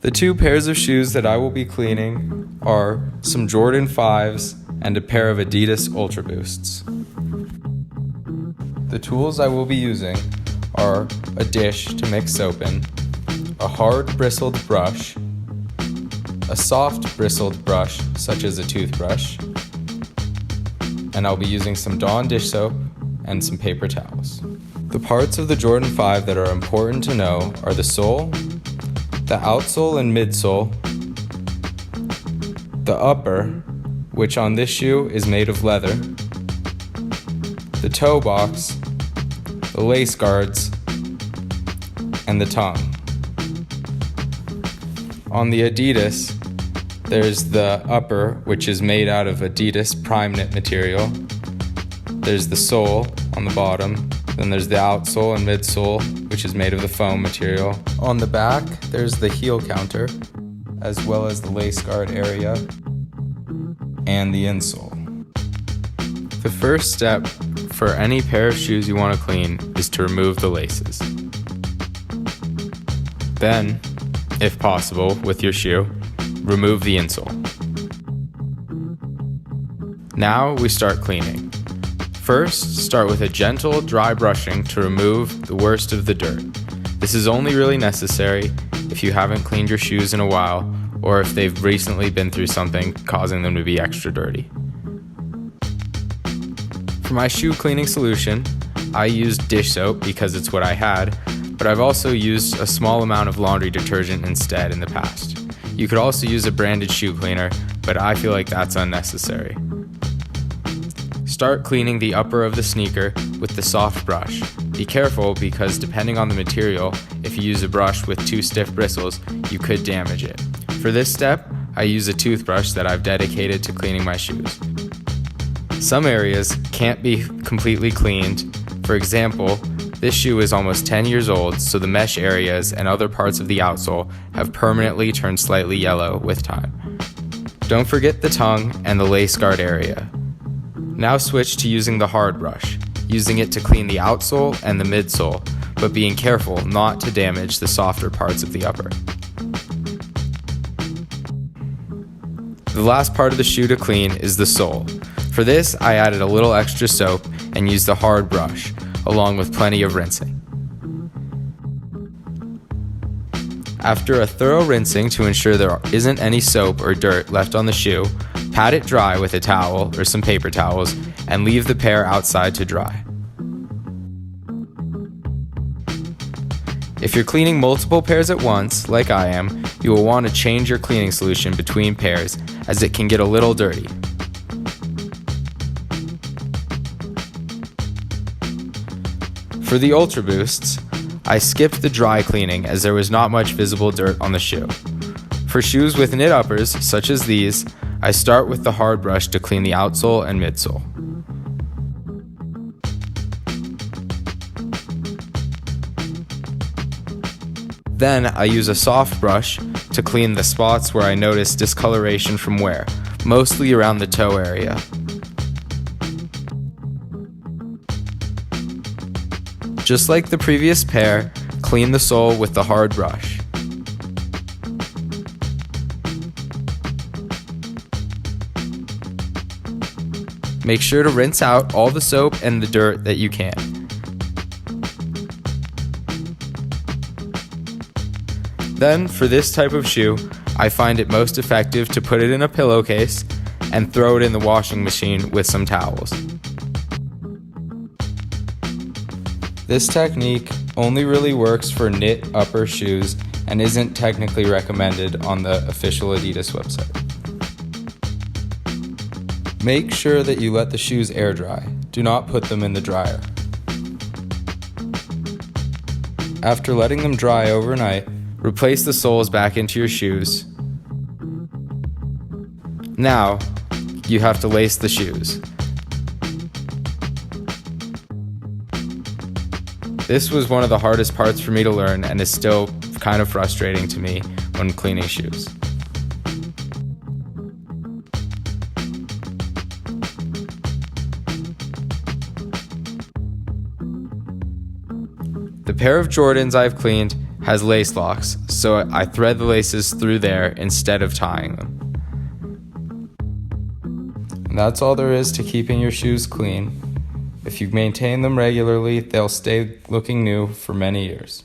The two pairs of shoes that I will be cleaning are some Jordan 5s and a pair of Adidas Ultra Boosts. The tools I will be using are a dish to mix soap in, a hard bristled brush, a soft bristled brush such as a toothbrush, and I'll be using some Dawn dish soap and some paper towels. The parts of the Jordan 5 that are important to know are the sole, the outsole and midsole, the upper, which on this shoe is made of leather, the toe box, the lace guards, and the tongue. On the Adidas, there's the upper, which is made out of Adidas prime knit material. There's the sole on the bottom. Then there's the outsole and midsole, which is made of the foam material. On the back, there's the heel counter, as well as the lace guard area, and the insole. The first step for any pair of shoes you want to clean is to remove the laces. Then, if possible, with your shoe, remove the insole. Now we start cleaning. First, start with a gentle, dry brushing to remove the worst of the dirt. This is only really necessary if you haven't cleaned your shoes in a while or if they've recently been through something causing them to be extra dirty. For my shoe cleaning solution, I used dish soap because it's what I had, but I've also used a small amount of laundry detergent instead in the past. You could also use a branded shoe cleaner, but I feel like that's unnecessary. Start cleaning the upper of the sneaker with the soft brush. Be careful because depending on the material, if you use a brush with too stiff bristles, you could damage it. For this step, I use a toothbrush that I've dedicated to cleaning my shoes. Some areas can't be completely cleaned. For example, this shoe is almost 10 years old, so the mesh areas and other parts of the outsole have permanently turned slightly yellow with time. Don't forget the tongue and the lace guard area. Now switch to using the hard brush, using it to clean the outsole and the midsole, but being careful not to damage the softer parts of the upper. The last part of the shoe to clean is the sole. For this, I added a little extra soap and used the hard brush, along with plenty of rinsing. After a thorough rinsing to ensure there isn't any soap or dirt left on the shoe, pat it dry with a towel or some paper towels and leave the pair outside to dry. If you're cleaning multiple pairs at once, like I am, you will want to change your cleaning solution between pairs as it can get a little dirty. For the Ultra Boosts, I skipped the dry cleaning as there was not much visible dirt on the shoe. For shoes with knit uppers, such as these, I start with the hard brush to clean the outsole and midsole. Then I use a soft brush to clean the spots where I notice discoloration from wear, mostly around the toe area. Just like the previous pair, clean the sole with the hard brush. Make sure to rinse out all the soap and the dirt that you can. Then, for this type of shoe, I find it most effective to put it in a pillowcase and throw it in the washing machine with some towels. This technique only really works for knit upper shoes and isn't technically recommended on the official Adidas website. Make sure that you let the shoes air dry. Do not put them in the dryer. After letting them dry overnight, replace the soles back into your shoes. Now, you have to lace the shoes. This was one of the hardest parts for me to learn and is still kind of frustrating to me when cleaning shoes. The pair of Jordans I've cleaned has lace locks, so I thread the laces through there instead of tying them. And that's all there is to keeping your shoes clean. If you maintain them regularly, they'll stay looking new for many years.